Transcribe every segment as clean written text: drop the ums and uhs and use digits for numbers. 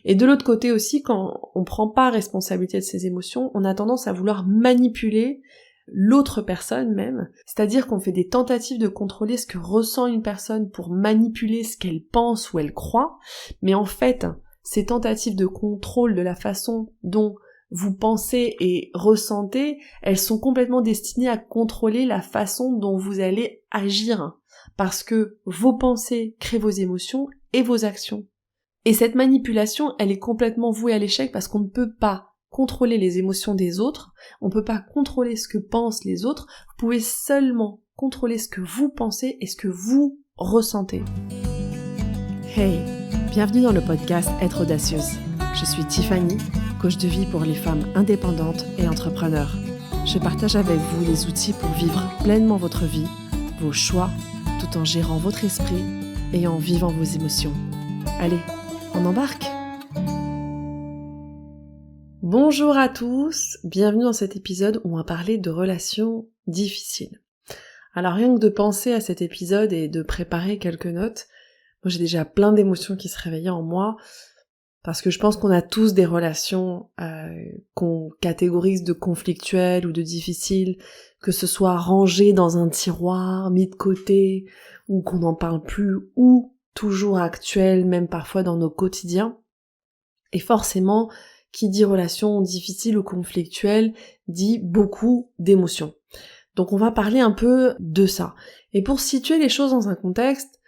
Et de l'autre côté aussi, quand on prend pas responsabilité de ses émotions, on a tendance à vouloir manipuler l'autre personne même, c'est-à-dire qu'on fait des tentatives de contrôler ce que ressent une personne pour manipuler ce qu'elle pense ou elle croit, mais en fait, ces tentatives de contrôle de la façon dont vous pensez et ressentez, elles sont complètement destinées à contrôler la façon dont vous allez agir, parce que vos pensées créent vos émotions et vos actions. Et cette manipulation, elle est complètement vouée à l'échec parce qu'on ne peut pas contrôler les émotions des autres, on ne peut pas contrôler ce que pensent les autres, vous pouvez seulement contrôler ce que vous pensez et ce que vous ressentez. Hey, bienvenue dans le podcast Être audacieuse. Je suis Tiffany, coach de vie pour les femmes indépendantes et entrepreneurs. Je partage avec vous les outils pour vivre pleinement votre vie, vos choix, tout en gérant votre esprit et en vivant vos émotions. Allez, on embarque! Bonjour à tous, bienvenue dans cet épisode où on va parler de relations difficiles. Alors rien que de penser à cet épisode et de préparer quelques notes, moi j'ai déjà plein d'émotions qui se réveillaient en moi, parce que je pense qu'on a tous des relations qu'on catégorise de conflictuelles ou de difficiles, que ce soit rangé dans un tiroir, mis de côté, ou qu'on n'en parle plus, ou toujours actuelles, même parfois dans nos quotidiens. Et forcément, qui dit relation difficile ou conflictuelle, dit beaucoup d'émotions. Donc on va parler un peu de ça. Et pour situer les choses dans un contexte,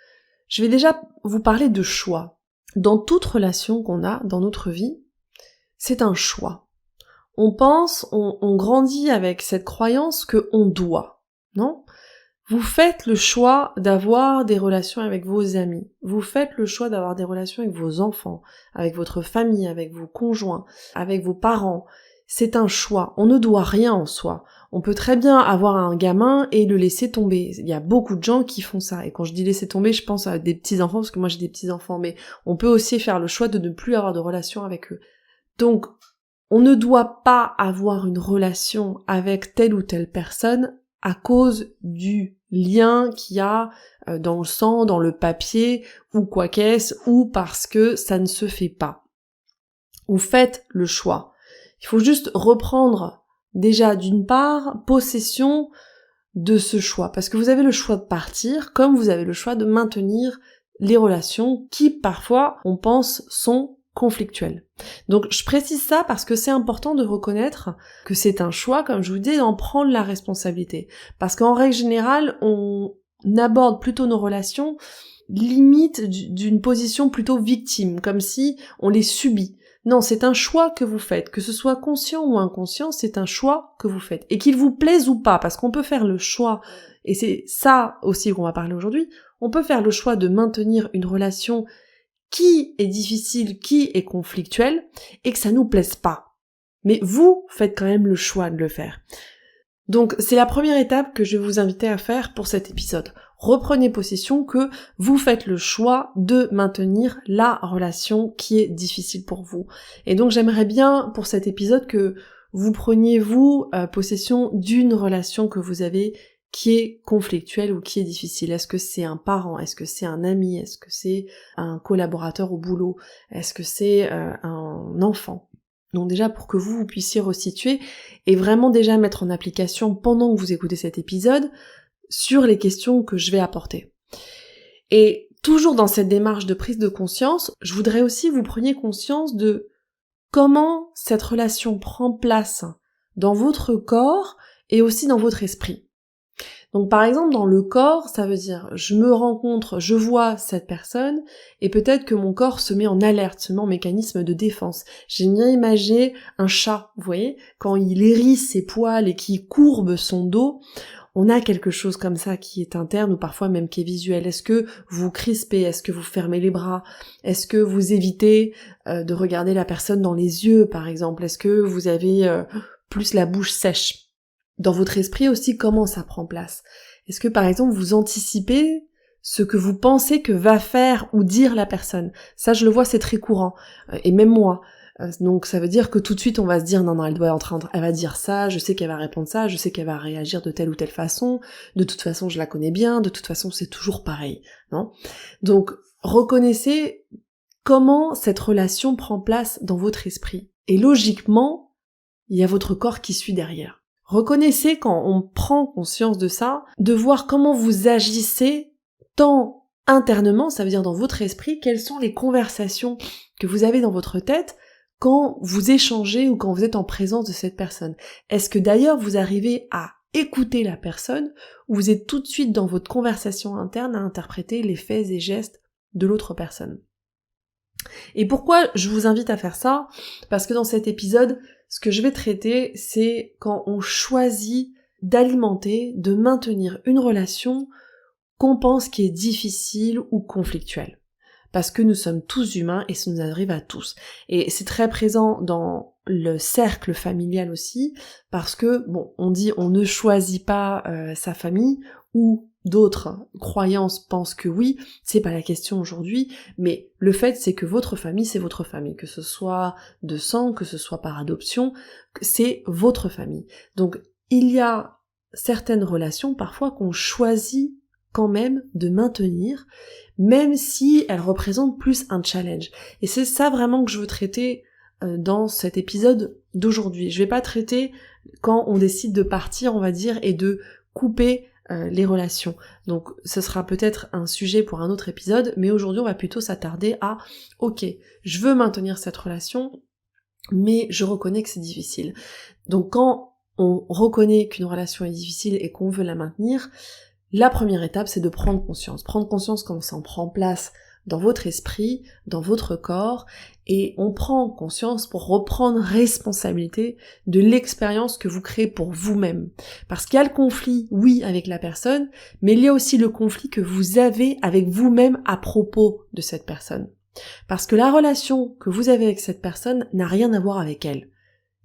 je vais déjà vous parler de choix. Dans toute relation qu'on a dans notre vie, c'est un choix. On pense, on grandit avec cette croyance que on doit, non ? Vous faites le choix d'avoir des relations avec vos amis, vous faites le choix d'avoir des relations avec vos enfants, avec votre famille, avec vos conjoints, avec vos parents. C'est un choix, on ne doit rien en soi. On peut très bien avoir un gamin et le laisser tomber. Il y a beaucoup de gens qui font ça. Et quand je dis laisser tomber, je pense à des petits-enfants, parce que moi j'ai des petits-enfants, mais on peut aussi faire le choix de ne plus avoir de relation avec eux. Donc, on ne doit pas avoir une relation avec telle ou telle personne à cause du lien qu'il y a dans le sang, dans le papier, ou quoi qu'est-ce, ou parce que ça ne se fait pas. Vous faites le choix. Il faut juste reprendre déjà d'une part possession de ce choix, parce que vous avez le choix de partir, comme vous avez le choix de maintenir les relations qui parfois, on pense, sont conflictuelles. Donc je précise ça parce que c'est important de reconnaître que c'est un choix, comme je vous dis, d'en prendre la responsabilité. Parce qu'en règle générale, on aborde plutôt nos relations limite d'une position plutôt victime, comme si on les subit. Non, c'est un choix que vous faites, que ce soit conscient ou inconscient, c'est un choix que vous faites. Et qu'il vous plaise ou pas, parce qu'on peut faire le choix, et c'est ça aussi qu'on va parler aujourd'hui, on peut faire le choix de maintenir une relation qui est difficile, qui est conflictuelle, et que ça nous plaise pas. Mais vous faites quand même le choix de le faire. Donc c'est la première étape que je vais vous inviter à faire pour cet épisode. Reprenez possession que vous faites le choix de maintenir la relation qui est difficile pour vous. Et donc j'aimerais bien pour cet épisode que vous preniez possession d'une relation que vous avez qui est conflictuelle ou qui est difficile. Est-ce que c'est un parent? Est-ce que c'est un ami? Est-ce que c'est un collaborateur au boulot? Est-ce que c'est un enfant? Donc déjà pour que vous puissiez resituer et vraiment déjà mettre en application pendant que vous écoutez cet épisode sur les questions que je vais apporter. Et toujours dans cette démarche de prise de conscience, je voudrais aussi que vous preniez conscience de comment cette relation prend place dans votre corps et aussi dans votre esprit. Donc par exemple dans le corps, ça veut dire je me rencontre, je vois cette personne et peut-être que mon corps se met en alerte, se met en mécanisme de défense. J'ai bien imagé un chat, vous voyez, quand il hérisse ses poils et qu'il courbe son dos, on a quelque chose comme ça qui est interne ou parfois même qui est visuel. Est-ce que vous crispez? Est-ce que vous fermez les bras? Est-ce que vous évitez de regarder la personne dans les yeux par exemple? Est-ce que vous avez plus la bouche sèche? Dans votre esprit aussi, comment ça prend place? Est-ce que par exemple vous anticipez ce que vous pensez que va faire ou dire la personne? Ça je le vois, c'est très courant, et même moi. Donc ça veut dire que tout de suite on va se dire non, elle va dire ça, je sais qu'elle va répondre ça, je sais qu'elle va réagir de telle ou telle façon, de toute façon je la connais bien, de toute façon c'est toujours pareil, non? Donc reconnaissez comment cette relation prend place dans votre esprit. Et logiquement, il y a votre corps qui suit derrière. Reconnaissez quand on prend conscience de ça, de voir comment vous agissez tant internement, ça veut dire dans votre esprit, quelles sont les conversations que vous avez dans votre tête quand vous échangez ou quand vous êtes en présence de cette personne. Est-ce que d'ailleurs vous arrivez à écouter la personne ou vous êtes tout de suite dans votre conversation interne à interpréter les faits et gestes de l'autre personne? Et pourquoi je vous invite à faire ça? Parce que dans cet épisode, ce que je vais traiter, c'est quand on choisit d'alimenter, de maintenir une relation qu'on pense qui est difficile ou conflictuelle. Parce que nous sommes tous humains et ça nous arrive à tous. Et c'est très présent dans le cercle familial aussi, parce que, on dit on ne choisit pas sa famille, ou d'autres croyances pensent que oui, c'est pas la question aujourd'hui, mais le fait c'est que votre famille, c'est votre famille, que ce soit de sang, que ce soit par adoption, c'est votre famille. Donc il y a certaines relations parfois qu'on choisit quand même de maintenir, même si elles représentent plus un challenge. Et c'est ça vraiment que je veux traiter dans cet épisode d'aujourd'hui. Je vais pas traiter quand on décide de partir, on va dire, et de couper les relations. Donc ce sera peut-être un sujet pour un autre épisode, mais aujourd'hui on va plutôt s'attarder à ok, je veux maintenir cette relation, mais je reconnais que c'est difficile. Donc quand on reconnaît qu'une relation est difficile et qu'on veut la maintenir, la première étape c'est de prendre conscience. Prendre conscience comment ça en prend place dans votre esprit, dans votre corps, et on prend conscience pour reprendre responsabilité de l'expérience que vous créez pour vous-même. Parce qu'il y a le conflit, oui, avec la personne, mais il y a aussi le conflit que vous avez avec vous-même à propos de cette personne. Parce que la relation que vous avez avec cette personne n'a rien à voir avec elle.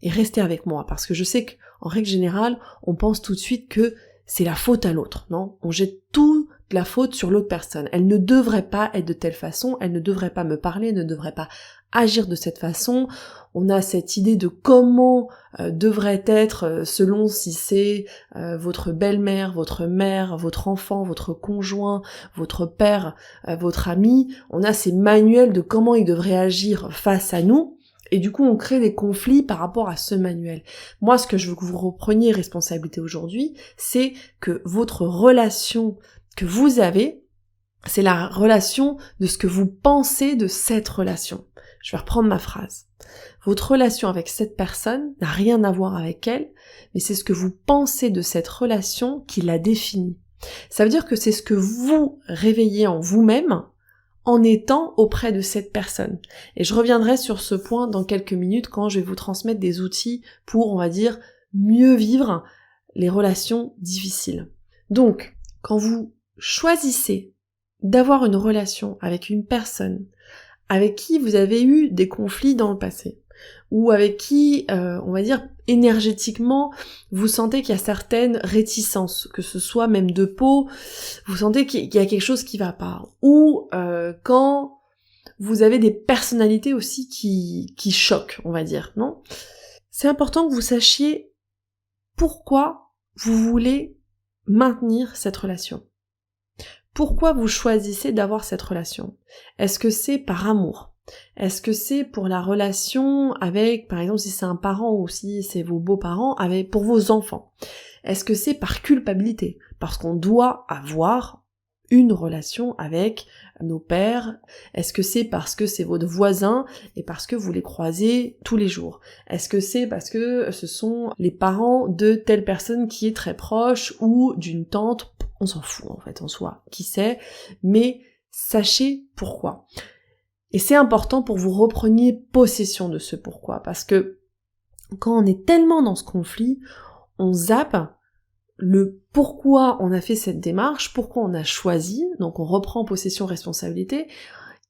Et restez avec moi, parce que je sais qu'en règle générale, on pense tout de suite que c'est la faute à l'autre, non? On jette tout de la faute sur l'autre personne. Elle ne devrait pas être de telle façon, elle ne devrait pas me parler, elle ne devrait pas agir de cette façon. On a cette idée de comment devrait être selon si c'est votre belle-mère, votre mère, votre enfant, votre conjoint, votre père, votre ami. On a ces manuels de comment il devrait agir face à nous. Et du coup, on crée des conflits par rapport à ce manuel. Moi, ce que je veux que vous repreniez responsabilité aujourd'hui, c'est que votre relation que vous avez, c'est la relation de ce que vous pensez de cette relation. Je vais reprendre ma phrase. Votre relation avec cette personne n'a rien à voir avec elle, mais c'est ce que vous pensez de cette relation qui la définit. Ça veut dire que c'est ce que vous réveillez en vous-même en étant auprès de cette personne. Et je reviendrai sur ce point dans quelques minutes quand je vais vous transmettre des outils pour, on va dire, mieux vivre les relations difficiles. Donc, quand vous choisissez d'avoir une relation avec une personne avec qui vous avez eu des conflits dans le passé, ou avec qui, on va dire, énergétiquement, vous sentez qu'il y a certaines réticences, que ce soit même de peau, vous sentez qu'il y a quelque chose qui va pas, ou quand vous avez des personnalités aussi qui choquent, on va dire, non? C'est important que vous sachiez pourquoi vous voulez maintenir cette relation. Pourquoi vous choisissez d'avoir cette relation? Est-ce que c'est par amour? Est-ce que c'est pour la relation avec, par exemple, si c'est un parent ou si c'est vos beaux-parents, pour vos enfants? Est-ce que c'est par culpabilité? Parce qu'on doit avoir une relation avec nos pères? Est-ce que c'est parce que c'est votre voisin et parce que vous les croisez tous les jours? Est-ce que c'est parce que ce sont les parents de telle personne qui est très proche ou d'une tante? On s'en fout en fait en soi, qui sait, mais sachez pourquoi. Et c'est important pour que vous repreniez possession de ce pourquoi, parce que quand on est tellement dans ce conflit, on zappe le pourquoi on a fait cette démarche, pourquoi on a choisi, donc on reprend possession responsabilité,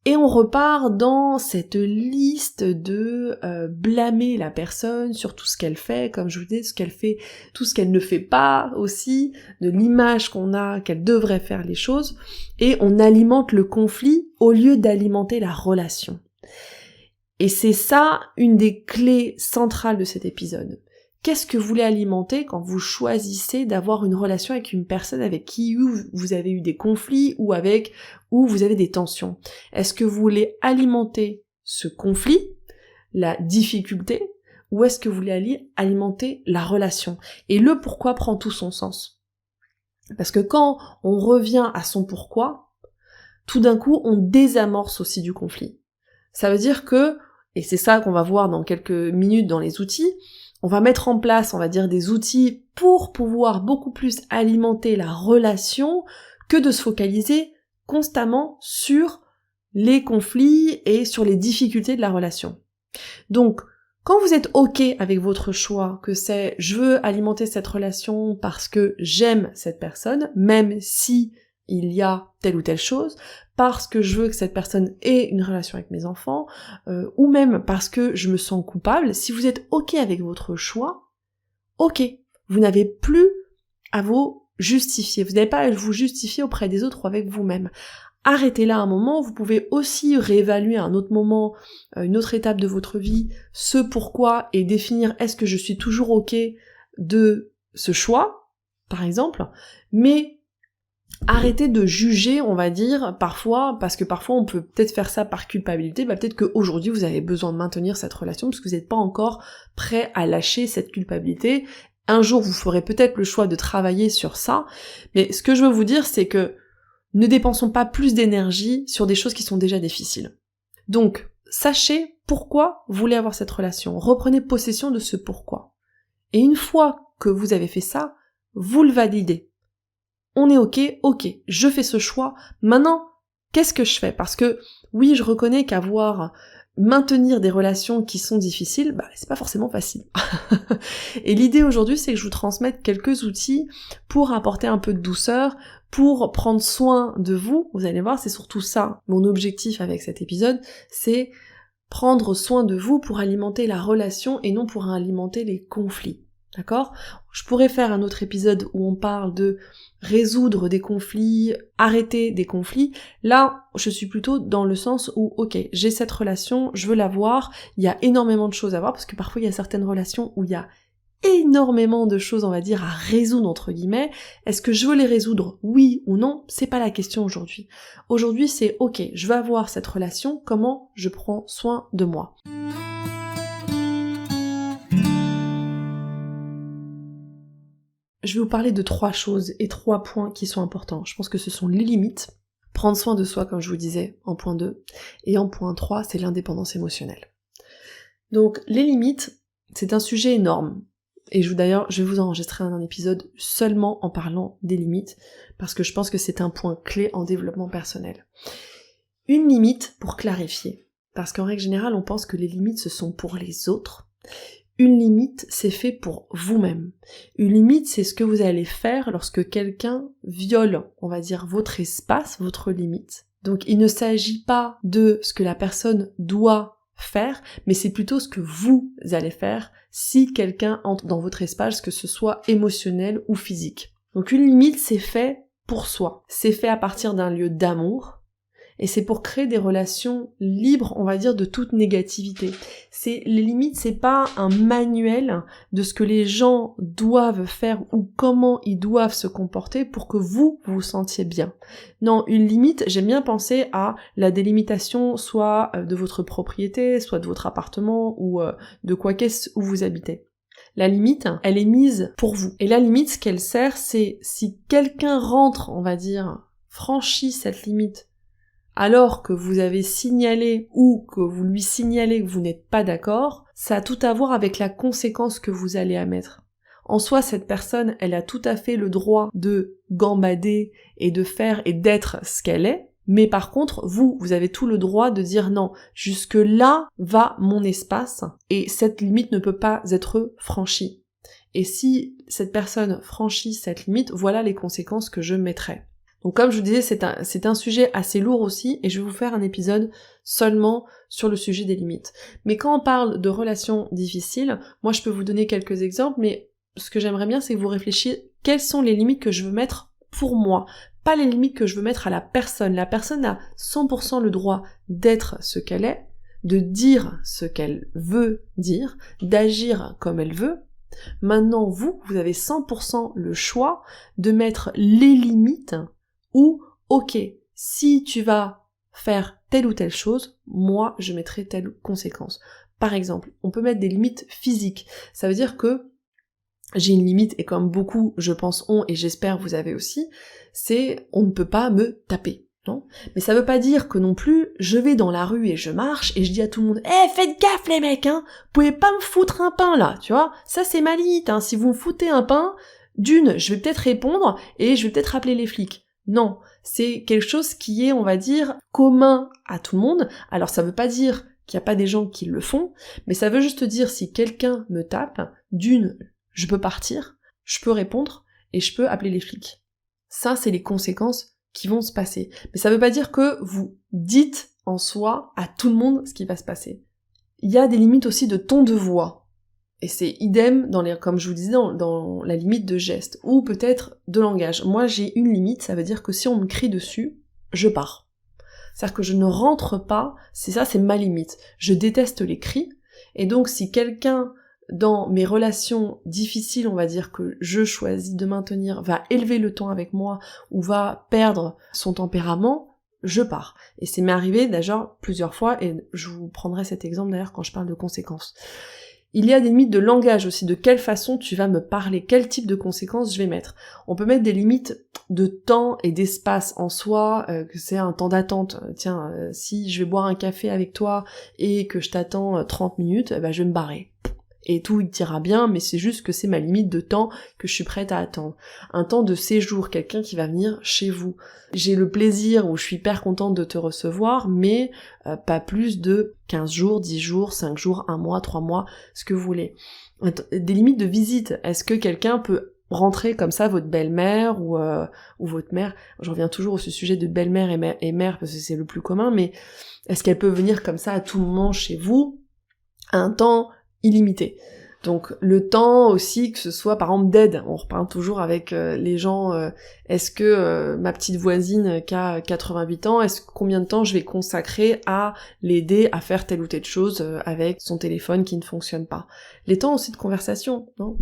et on repart dans cette liste de blâmer la personne sur tout ce qu'elle fait, comme je vous dis, ce qu'elle fait, tout ce qu'elle ne fait pas aussi, de l'image qu'on a, qu'elle devrait faire les choses, et on alimente le conflit au lieu d'alimenter la relation. Et c'est ça une des clés centrales de cet épisode. qu'est-ce que vous voulez alimenter quand vous choisissez d'avoir une relation avec une personne avec qui vous avez eu des conflits ou où vous avez des tensions? Est-ce que vous voulez alimenter ce conflit, la difficulté, ou est-ce que vous voulez alimenter la relation? Et le pourquoi prend tout son sens. Parce que quand on revient à son pourquoi, tout d'un coup, on désamorce aussi du conflit. Ça veut dire que, et c'est ça qu'on va voir dans quelques minutes dans les outils, on va mettre en place, on va dire, des outils pour pouvoir beaucoup plus alimenter la relation que de se focaliser constamment sur les conflits et sur les difficultés de la relation. Donc, quand vous êtes OK avec votre choix, que c'est je veux alimenter cette relation parce que j'aime cette personne, même si il y a telle ou telle chose, parce que je veux que cette personne ait une relation avec mes enfants, ou même parce que je me sens coupable, si vous êtes OK avec votre choix, OK, vous n'avez plus à vous justifier, vous n'avez pas à vous justifier auprès des autres ou avec vous-même. Arrêtez là un moment, vous pouvez aussi réévaluer à un autre moment, une autre étape de votre vie, ce pourquoi et définir est-ce que je suis toujours OK de ce choix, par exemple, mais arrêtez de juger, on va dire, parfois, parce que parfois on peut peut-être faire ça par culpabilité, peut-être qu'aujourd'hui vous avez besoin de maintenir cette relation parce que vous n'êtes pas encore prêt à lâcher cette culpabilité. Un jour vous ferez peut-être le choix de travailler sur ça, mais ce que je veux vous dire c'est que ne dépensons pas plus d'énergie sur des choses qui sont déjà difficiles. Donc, sachez pourquoi vous voulez avoir cette relation. Reprenez possession de ce pourquoi. Et une fois que vous avez fait ça, vous le validez. On est OK, je fais ce choix. Maintenant, qu'est-ce que je fais? Parce que, oui, je reconnais maintenir des relations qui sont difficiles, c'est pas forcément facile. Et l'idée aujourd'hui, c'est que je vous transmette quelques outils pour apporter un peu de douceur, pour prendre soin de vous. Vous allez voir, c'est surtout ça, mon objectif avec cet épisode, c'est prendre soin de vous pour alimenter la relation et non pour alimenter les conflits. D'accord? Je pourrais faire un autre épisode où on parle de résoudre des conflits, arrêter des conflits. Là, je suis plutôt dans le sens où, ok, j'ai cette relation, je veux la voir, il y a énormément de choses à voir, parce que parfois il y a certaines relations où il y a énormément de choses, on va dire, à résoudre, entre guillemets. Est-ce que je veux les résoudre, oui ou non? C'est pas la question aujourd'hui. Aujourd'hui, c'est, ok, je veux avoir cette relation, comment je prends soin de moi? Je vais vous parler de 3 choses et 3 points qui sont importants. Je pense que ce sont les limites, prendre soin de soi comme je vous disais en point 2, et en point 3, c'est l'indépendance émotionnelle. Donc les limites, c'est un sujet énorme, et d'ailleurs je vais vous enregistrer un épisode seulement en parlant des limites, parce que je pense que c'est un point clé en développement personnel. Une limite pour clarifier, parce qu'en règle générale on pense que les limites ce sont pour les autres. Une limite, c'est fait pour vous-même. Une limite, c'est ce que vous allez faire lorsque quelqu'un viole, on va dire, votre espace, votre limite. Donc il ne s'agit pas de ce que la personne doit faire, mais c'est plutôt ce que vous allez faire si quelqu'un entre dans votre espace, que ce soit émotionnel ou physique. Donc une limite, c'est fait pour soi. C'est fait à partir d'un lieu d'amour, et c'est pour créer des relations libres, on va dire, de toute négativité. Les limites, c'est pas un manuel de ce que les gens doivent faire ou comment ils doivent se comporter pour que vous vous sentiez bien. Non, une limite, j'aime bien penser à la délimitation soit de votre propriété, soit de votre appartement ou de quoi qu'est-ce où vous habitez. La limite, elle est mise pour vous. Et la limite, ce qu'elle sert, c'est si quelqu'un rentre, on va dire, franchit cette limite, alors que vous avez signalé ou que vous lui signalez que vous n'êtes pas d'accord, ça a tout à voir avec la conséquence que vous allez émettre. En soi, cette personne, elle a tout à fait le droit de gambader et de faire et d'être ce qu'elle est, mais par contre, vous avez tout le droit de dire non, jusque là va mon espace et cette limite ne peut pas être franchie. Et si cette personne franchit cette limite, voilà les conséquences que je mettrai. Donc comme je vous disais, c'est un sujet assez lourd aussi, et je vais vous faire un épisode seulement sur le sujet des limites. Mais quand on parle de relations difficiles, moi je peux vous donner quelques exemples, mais ce que j'aimerais bien c'est que vous réfléchissiez quelles sont les limites que je veux mettre pour moi, pas les limites que je veux mettre à la personne. La personne a 100% le droit d'être ce qu'elle est, de dire ce qu'elle veut dire, d'agir comme elle veut, Maintenant, vous avez 100% le choix de mettre les limites où, ok, si tu vas faire telle ou telle chose, moi, je mettrai telle conséquence. Par exemple, on peut mettre des limites physiques. Ça veut dire que j'ai une limite, et comme beaucoup, je pense, ont, et j'espère vous avez aussi, c'est on ne peut pas me taper. Non, mais ça veut pas dire que non plus, je vais dans la rue et je marche et je dis à tout le monde faites gaffe les mecs, hein, vous pouvez pas me foutre un pain là, tu vois, ça c'est ma limite, hein, si vous me foutez un pain, je vais peut-être répondre et je vais peut-être appeler les flics. Non, c'est quelque chose qui est, on va dire, commun à tout le monde. Alors ça veut pas dire qu'il y a pas des gens qui le font, mais ça veut juste dire si quelqu'un me tape, je peux partir, je peux répondre et je peux appeler les flics. Ça c'est les conséquences qui vont se passer. Mais ça veut pas dire que vous dites en soi à tout le monde ce qui va se passer. Il y a des limites aussi de ton de voix. Et c'est idem comme je vous disais, dans la limite de geste. Ou peut-être de langage. Moi j'ai une limite, ça veut dire que si on me crie dessus, je pars. C'est-à-dire que je ne rentre pas, c'est ma limite. Je déteste les cris. Et donc si quelqu'un dans mes relations difficiles, on va dire, que je choisis de maintenir, va élever le ton avec moi, ou va perdre son tempérament, je pars. Et c'est m'est arrivé d'ailleurs plusieurs fois, et je vous prendrai cet exemple d'ailleurs quand je parle de conséquences. Il y a des limites de langage aussi, de quelle façon tu vas me parler, quel type de conséquences je vais mettre. On peut mettre des limites de temps et d'espace en soi, que c'est un temps d'attente. Tiens, si je vais boire un café avec toi et que je t'attends 30 minutes, je vais me barrer. Et tout ira bien, mais c'est juste que c'est ma limite de temps que je suis prête à attendre. Un temps de séjour, quelqu'un qui va venir chez vous. J'ai le plaisir, ou je suis hyper contente de te recevoir, mais pas plus de 15 jours, 10 jours, 5 jours, 1 mois, 3 mois, ce que vous voulez. Des limites de visite. Est-ce que quelqu'un peut rentrer comme ça, votre belle-mère ou votre mère? Je reviens toujours au sujet de belle-mère et mère, parce que c'est le plus commun, mais est-ce qu'elle peut venir comme ça à tout moment chez vous, à un temps illimité? Donc le temps aussi, que ce soit par exemple d'aide, on reparle toujours avec les gens, est-ce que ma petite voisine qui a 88 ans, combien de temps je vais consacrer à l'aider à faire telle ou telle chose avec son téléphone qui ne fonctionne pas. Les temps aussi de conversation, non?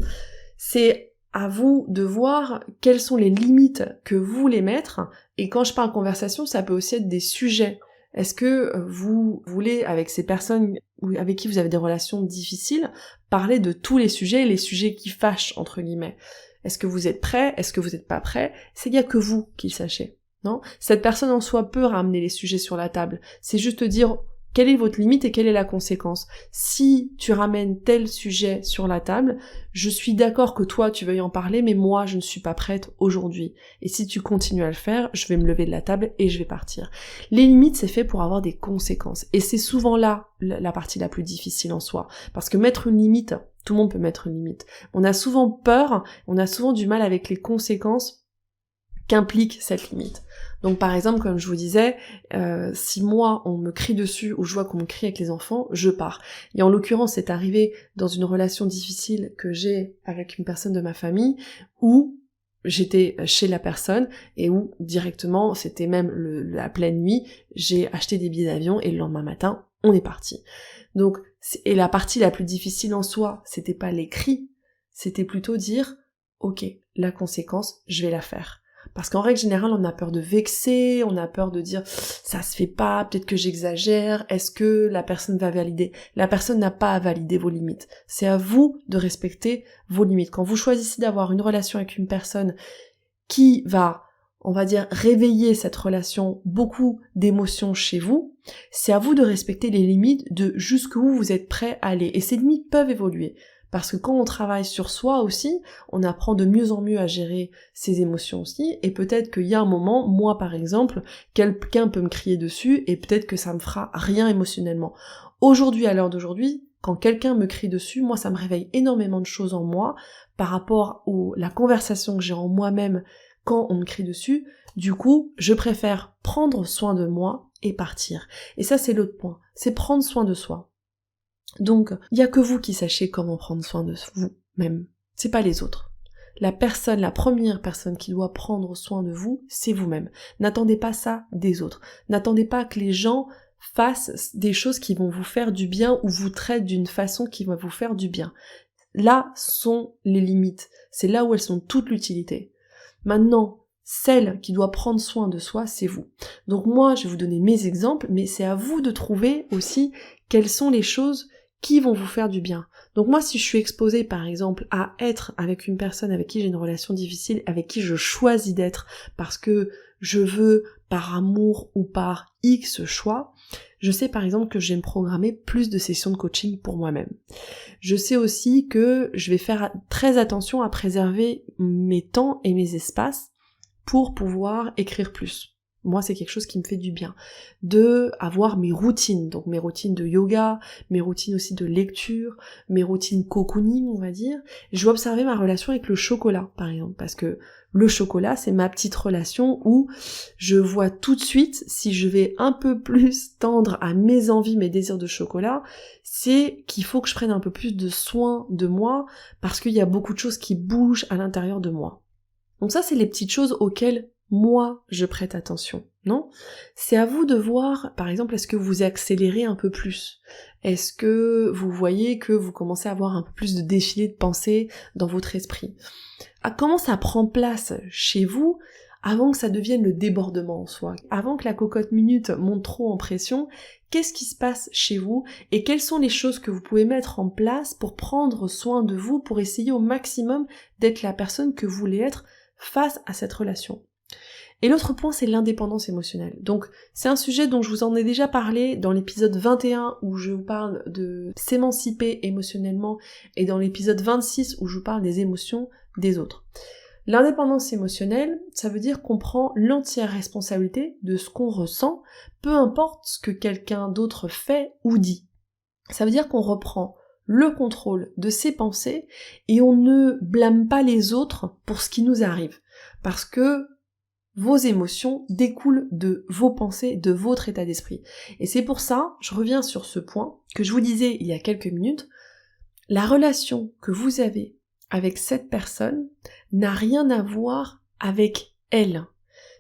C'est à vous de voir quelles sont les limites que vous voulez mettre, et quand je parle conversation, ça peut aussi être des sujets. Est-ce que vous voulez, avec ces personnes avec qui vous avez des relations difficiles, parler de tous les sujets qui fâchent, entre guillemets? Est-ce que vous êtes prêt? Est-ce que vous n'êtes pas prêt? Il n'y a que vous qui le sachez, non? Cette personne en soi peut ramener les sujets sur la table. C'est juste dire quelle est votre limite et quelle est la conséquence. Si tu ramènes tel sujet sur la table, je suis d'accord que toi tu veuilles en parler, mais moi je ne suis pas prête aujourd'hui. Et si tu continues à le faire, je vais me lever de la table et je vais partir. Les limites, c'est fait pour avoir des conséquences. Et c'est souvent là la partie la plus difficile en soi. Parce que mettre une limite, tout le monde peut mettre une limite. On a souvent peur, on a souvent du mal avec les conséquences qu'implique cette limite. Donc par exemple, comme je vous disais, si moi on me crie dessus ou je vois qu'on me crie avec les enfants, je pars. Et en l'occurrence, c'est arrivé dans une relation difficile que j'ai avec une personne de ma famille où j'étais chez la personne et où directement, c'était même la pleine nuit, j'ai acheté des billets d'avion et le lendemain matin, on est parti. Donc, et la partie la plus difficile en soi, c'était pas les cris, c'était plutôt dire, ok, la conséquence, je vais la faire. Parce qu'en règle générale, on a peur de vexer, on a peur de dire ça se fait pas, peut-être que j'exagère, est-ce que la personne va valider? La personne n'a pas à valider vos limites. C'est à vous de respecter vos limites. Quand vous choisissez d'avoir une relation avec une personne qui va, on va dire, réveiller cette relation, beaucoup d'émotions chez vous, c'est à vous de respecter les limites de jusqu'où vous êtes prêt à aller. Et ces limites peuvent évoluer. Parce que quand on travaille sur soi aussi, on apprend de mieux en mieux à gérer ses émotions aussi, et peut-être qu'il y a un moment, moi par exemple, quelqu'un peut me crier dessus, et peut-être que ça me fera rien émotionnellement. Aujourd'hui, à l'heure d'aujourd'hui, quand quelqu'un me crie dessus, moi ça me réveille énormément de choses en moi, par rapport à la conversation que j'ai en moi-même quand on me crie dessus. Du coup, je préfère prendre soin de moi et partir. Et ça c'est l'autre point, c'est prendre soin de soi. Donc, il n'y a que vous qui sachez comment prendre soin de vous-même. C'est pas les autres. La première personne qui doit prendre soin de vous, c'est vous-même. N'attendez pas ça des autres. N'attendez pas que les gens fassent des choses qui vont vous faire du bien ou vous traitent d'une façon qui va vous faire du bien. là sont les limites. C'est là où elles sont toute l'utilité. Maintenant, celle qui doit prendre soin de soi, c'est vous. Donc moi, je vais vous donner mes exemples, mais c'est à vous de trouver aussi quelles sont les choses qui vont vous faire du bien. Donc moi, si je suis exposée, par exemple, à être avec une personne avec qui j'ai une relation difficile, avec qui je choisis d'être parce que je veux, par amour ou par X choix, je sais par exemple que je vais me programmer plus de sessions de coaching pour moi-même. Je sais aussi que je vais faire très attention à préserver mes temps et mes espaces pour pouvoir écrire plus. Moi, c'est quelque chose qui me fait du bien. De avoir mes routines, donc mes routines de yoga, mes routines aussi de lecture, mes routines cocooning, on va dire. Je vais observer ma relation avec le chocolat, par exemple, parce que le chocolat, c'est ma petite relation où je vois tout de suite si je vais un peu plus tendre à mes envies, mes désirs de chocolat, c'est qu'il faut que je prenne un peu plus de soin de moi, parce qu'il y a beaucoup de choses qui bougent à l'intérieur de moi. Donc ça, c'est les petites choses auxquelles moi, je prête attention, non? C'est à vous de voir, par exemple, est-ce que vous accélérez un peu plus? Est-ce que vous voyez que vous commencez à avoir un peu plus de défilé de pensée dans votre esprit? Comment ça prend place chez vous avant que ça devienne le débordement en soi? Avant que la cocotte minute monte trop en pression, qu'est-ce qui se passe chez vous? Et quelles sont les choses que vous pouvez mettre en place pour prendre soin de vous, pour essayer au maximum d'être la personne que vous voulez être face à cette relation? Et l'autre point, c'est l'indépendance émotionnelle. Donc, c'est un sujet dont je vous en ai déjà parlé dans l'épisode 21 où je vous parle de s'émanciper émotionnellement et dans l'épisode 26 où je vous parle des émotions des autres. L'indépendance émotionnelle, ça veut dire qu'on prend l'entière responsabilité de ce qu'on ressent, peu importe ce que quelqu'un d'autre fait ou dit. Ça veut dire qu'on reprend le contrôle de ses pensées et on ne blâme pas les autres pour ce qui nous arrive. Parce que vos émotions découlent de vos pensées, de votre état d'esprit. Et c'est pour ça, je reviens sur ce point que je vous disais il y a quelques minutes, la relation que vous avez avec cette personne n'a rien à voir avec elle.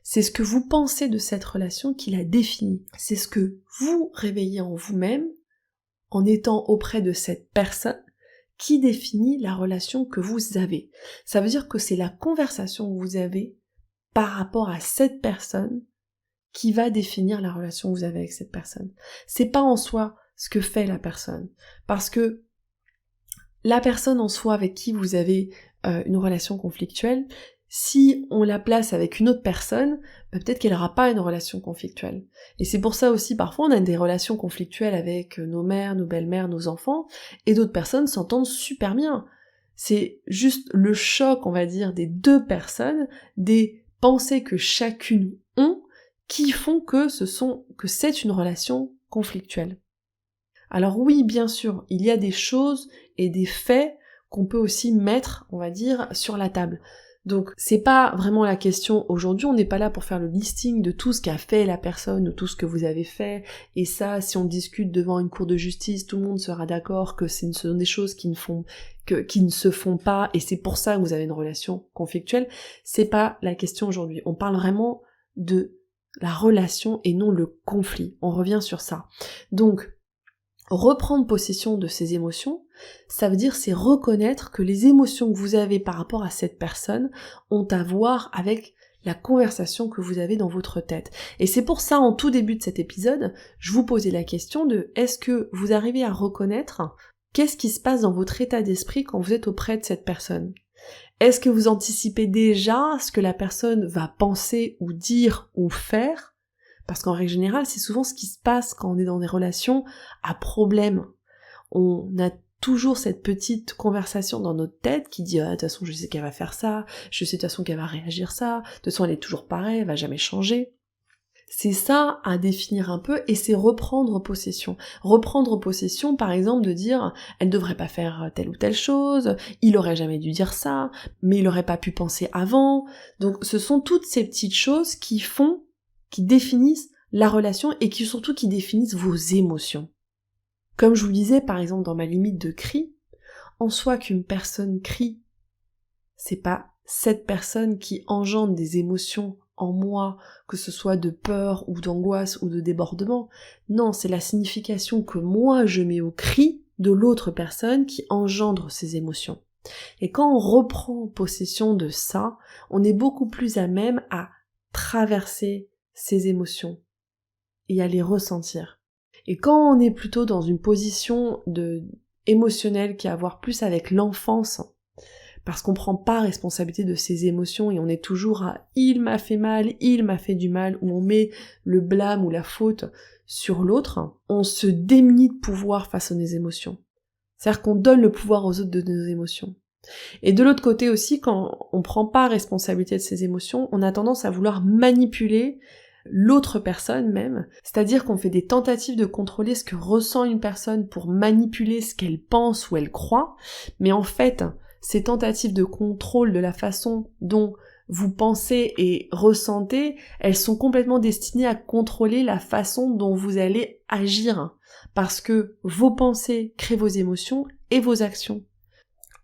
C'est ce que vous pensez de cette relation qui la définit. C'est ce que vous réveillez en vous-même en étant auprès de cette personne qui définit la relation que vous avez. Ça veut dire que c'est la conversation que vous avez par rapport à cette personne qui va définir la relation que vous avez avec cette personne. C'est pas en soi ce que fait la personne. Parce que la personne en soi avec qui vous avez une relation conflictuelle, si on la place avec une autre personne, peut-être qu'elle n'aura pas une relation conflictuelle. Et c'est pour ça aussi, parfois, on a des relations conflictuelles avec nos mères, nos belles-mères, nos enfants, et d'autres personnes s'entendent super bien. C'est juste le choc, on va dire, des deux personnes, des pensées que chacune ont, qui font que c'est une relation conflictuelle. Alors oui, bien sûr, il y a des choses et des faits qu'on peut aussi mettre, on va dire, sur la table. Donc c'est pas vraiment la question aujourd'hui, on n'est pas là pour faire le listing de tout ce qu'a fait la personne ou tout ce que vous avez fait, et ça, si on discute devant une cour de justice, tout le monde sera d'accord que ce sont des choses qui ne se font pas, et c'est pour ça que vous avez une relation conflictuelle. C'est pas la question aujourd'hui, on parle vraiment de la relation et non le conflit, on revient sur ça. Donc, reprendre possession de ses émotions, ça veut dire c'est reconnaître que les émotions que vous avez par rapport à cette personne ont à voir avec la conversation que vous avez dans votre tête. Et c'est pour ça, en tout début de cet épisode, je vous posais la question de est-ce que vous arrivez à reconnaître qu'est-ce qui se passe dans votre état d'esprit quand vous êtes auprès de cette personne? Est-ce que vous anticipez déjà ce que la personne va penser ou dire ou faire? Parce qu'en règle générale, c'est souvent ce qui se passe quand on est dans des relations à problème. On a toujours cette petite conversation dans notre tête qui dit « Ah, de toute façon, je sais qu'elle va faire ça, je sais de toute façon qu'elle va réagir ça, de toute façon, elle est toujours pareille, elle va jamais changer. » C'est ça à définir un peu, et c'est reprendre possession. Reprendre possession, par exemple, de dire « Elle devrait pas faire telle ou telle chose, il aurait jamais dû dire ça, mais il aurait pas pu penser avant. » Donc, ce sont toutes ces petites choses qui définissent la relation et qui surtout qui définissent vos émotions. Comme je vous disais par exemple dans ma limite de cri, en soi qu'une personne crie, c'est pas cette personne qui engendre des émotions en moi, que ce soit de peur ou d'angoisse ou de débordement. Non, c'est la signification que moi je mets au cri de l'autre personne qui engendre ces émotions. Et quand on reprend possession de ça, on est beaucoup plus à même à traverser ces émotions et à les ressentir. Et quand on est plutôt dans une position émotionnelle qui a à voir plus avec l'enfance, parce qu'on prend pas responsabilité de ses émotions et on est toujours à « il m'a fait mal, il m'a fait du mal » où on met le blâme ou la faute sur l'autre, on se démunit de pouvoir face à nos émotions. C'est-à-dire qu'on donne le pouvoir aux autres de nos émotions. Et de l'autre côté aussi, quand on prend pas responsabilité de ses émotions, on a tendance à vouloir manipuler l'autre personne même, c'est-à-dire qu'on fait des tentatives de contrôler ce que ressent une personne pour manipuler ce qu'elle pense ou elle croit, mais en fait, ces tentatives de contrôle de la façon dont vous pensez et ressentez, elles sont complètement destinées à contrôler la façon dont vous allez agir, parce que vos pensées créent vos émotions et vos actions.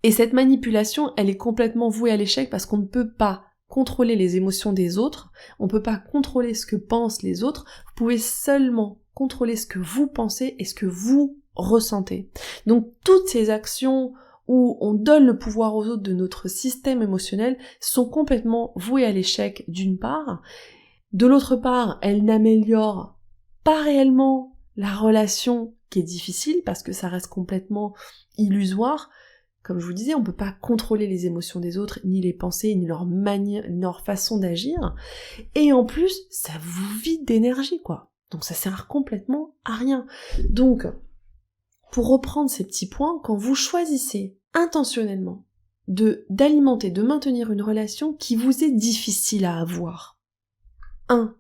Et cette manipulation, elle est complètement vouée à l'échec parce qu'on ne peut pas contrôler les émotions des autres, on ne peut pas contrôler ce que pensent les autres, vous pouvez seulement contrôler ce que vous pensez et ce que vous ressentez. Donc toutes ces actions où on donne le pouvoir aux autres de notre système émotionnel sont complètement vouées à l'échec d'une part, de l'autre part, elles n'améliorent pas réellement la relation qui est difficile parce que ça reste complètement illusoire. Comme je vous disais, on ne peut pas contrôler les émotions des autres, ni les pensées, ni leur façon d'agir. Et en plus, ça vous vide d'énergie, quoi. Donc ça sert complètement à rien. Donc, pour reprendre ces petits points, quand vous choisissez intentionnellement d'alimenter, de maintenir une relation qui vous est difficile à avoir, 1.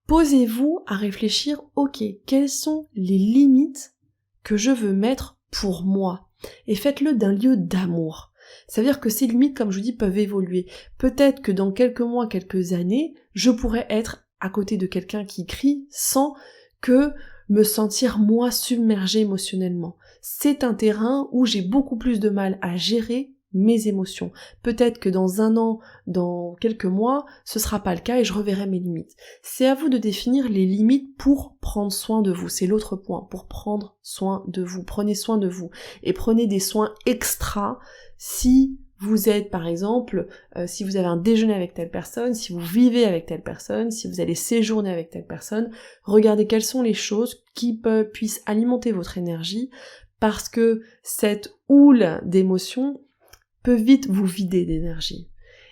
Posez-vous à réfléchir, ok, quelles sont les limites que je veux mettre pour moi ? Et faites-le d'un lieu d'amour. Ça veut dire que ces limites, comme je vous dis, peuvent évoluer. Peut-être que dans quelques mois, quelques années, je pourrais être à côté de quelqu'un qui crie sans que me sentir moi submergée émotionnellement. C'est un terrain où j'ai beaucoup plus de mal à gérer mes émotions. Peut-être que dans un an, dans quelques mois, ce sera pas le cas et je reverrai mes limites. C'est à vous de définir les limites pour prendre soin de vous. C'est l'autre point, pour prendre soin de vous. Prenez soin de vous. Et prenez des soins extra si vous êtes, par exemple, si vous avez un déjeuner avec telle personne, si vous vivez avec telle personne, si vous allez séjourner avec telle personne, regardez quelles sont les choses qui puissent alimenter votre énergie, parce que cette houle d'émotions peut vite vous vider d'énergie.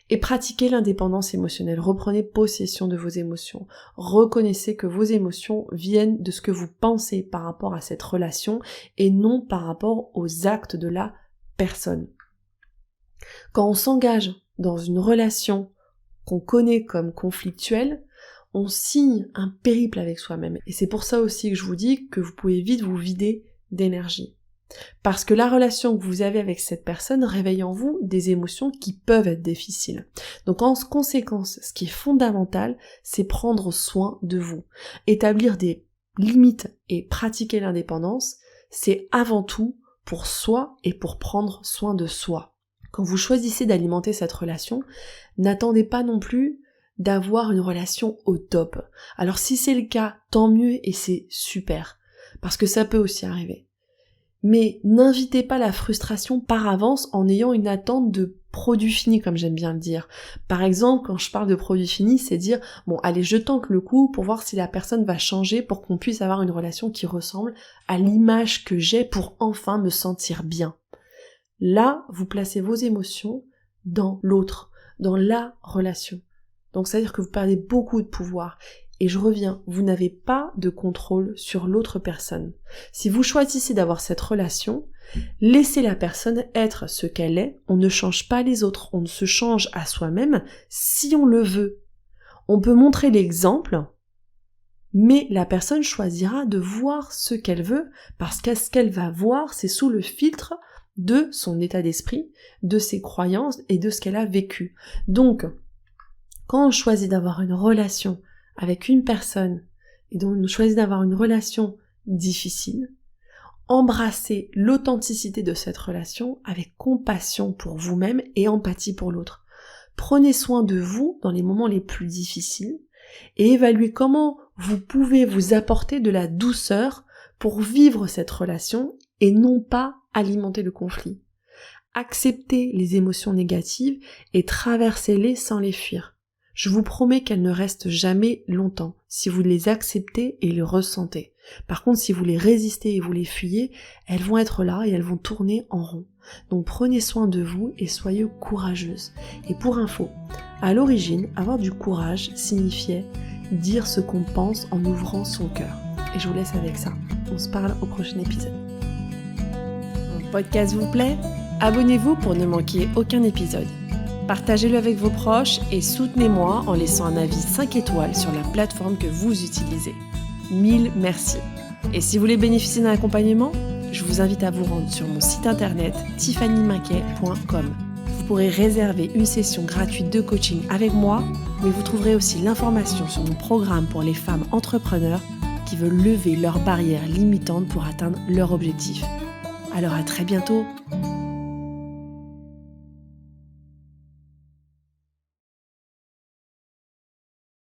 Et pratiquez l'indépendance émotionnelle, reprenez possession de vos émotions, reconnaissez que vos émotions viennent de ce que vous pensez par rapport à cette relation et non par rapport aux actes de la personne. Quand on s'engage dans une relation qu'on connaît comme conflictuelle, on signe un périple avec soi-même. Et c'est pour ça aussi que je vous dis que vous pouvez vite vous vider d'énergie. Parce que la relation que vous avez avec cette personne réveille en vous des émotions qui peuvent être difficiles. Donc en conséquence, ce qui est fondamental, c'est prendre soin de vous. Établir des limites et pratiquer l'indépendance, c'est avant tout pour soi et pour prendre soin de soi. Quand vous choisissez d'alimenter cette relation, n'attendez pas non plus d'avoir une relation au top. Alors si c'est le cas, tant mieux et c'est super, parce que ça peut aussi arriver. Mais n'invitez pas la frustration par avance en ayant une attente de produit fini, comme j'aime bien le dire. Par exemple, quand je parle de produit fini, c'est dire, bon, allez, je tente le coup pour voir si la personne va changer pour qu'on puisse avoir une relation qui ressemble à l'image que j'ai pour enfin me sentir bien. Là, vous placez vos émotions dans l'autre, dans la relation. Donc, ça veut dire que vous perdez beaucoup de pouvoir. Et je reviens, vous n'avez pas de contrôle sur l'autre personne. Si vous choisissez d'avoir cette relation, laissez la personne être ce qu'elle est, on ne change pas les autres, on ne se change à soi-même si on le veut. On peut montrer l'exemple, mais la personne choisira de voir ce qu'elle veut, parce que ce qu'elle va voir, c'est sous le filtre de son état d'esprit, de ses croyances et de ce qu'elle a vécu. Donc, quand on choisit d'avoir une relation avec une personne, et donc on choisit d'avoir une relation difficile, embrassez l'authenticité de cette relation avec compassion pour vous-même et empathie pour l'autre. Prenez soin de vous dans les moments les plus difficiles et évaluez comment vous pouvez vous apporter de la douceur pour vivre cette relation et non pas alimenter le conflit. Acceptez les émotions négatives et traversez-les sans les fuir. Je vous promets qu'elles ne restent jamais longtemps si vous les acceptez et les ressentez. Par contre, si vous les résistez et vous les fuyez, elles vont être là et elles vont tourner en rond. Donc prenez soin de vous et soyez courageuse. Et pour info, à l'origine, avoir du courage signifiait dire ce qu'on pense en ouvrant son cœur. Et je vous laisse avec ça. On se parle au prochain épisode. Mon podcast vous plaît ? Abonnez-vous pour ne manquer aucun épisode. Partagez-le avec vos proches et soutenez-moi en laissant un avis 5 étoiles sur la plateforme que vous utilisez. 1000 merci. Et si vous voulez bénéficier d'un accompagnement, je vous invite à vous rendre sur mon site internet tiffanyminquet.com. Vous pourrez réserver une session gratuite de coaching avec moi, mais vous trouverez aussi l'information sur mon programme pour les femmes entrepreneurs qui veulent lever leurs barrières limitantes pour atteindre leur objectif. Alors à très bientôt.